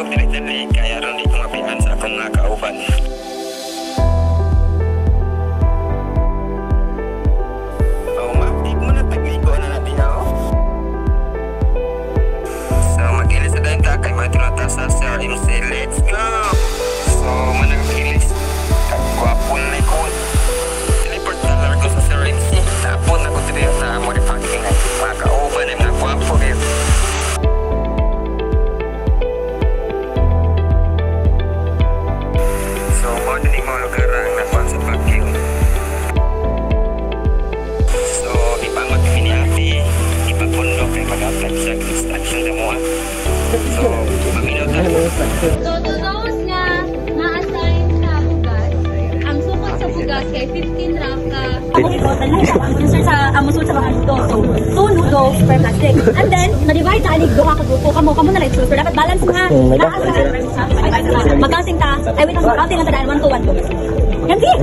ko dili-dili kaya ron di ko mapihan sa akong nga kauban. Oh, di ko na tagligo na natin ako. So, mag-ilis na dahil ta kay mga tinata sa Sir MC. Let's go! So, manag-ilis. Kagwapon na ikon. Teleport na largo sa Sir MC. Napon ako dito sa modifacking. Mga kauban ay mga gwapo dito. So, to those nga na-assign sa bugas, ang sukot sa bugas kay 15 raka. Amusot sa mga ito. So, 2 noodles per plastic. And then, na-divide ta alig duha ka grupo. Kamo na lang. So, dapat balance nga. Magkasing ta. Ay, wait, magkasing lang ta dahil 1 to 1 to. Yan, sige.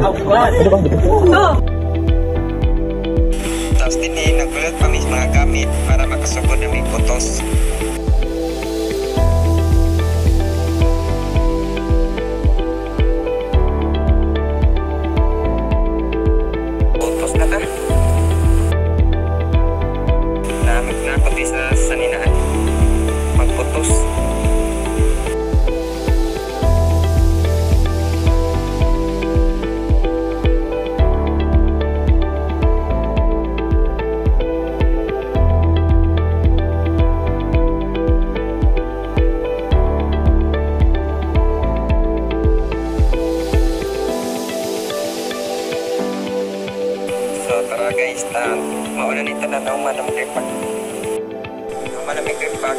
Tapos din nagbulat pa mga gamit para makasugod na may putos. Sa ninaan magputos. So tara guys, mauna nito na malamig kripak. Malamig kripak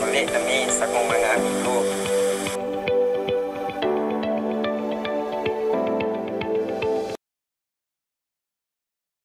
ulit kami sa kong mga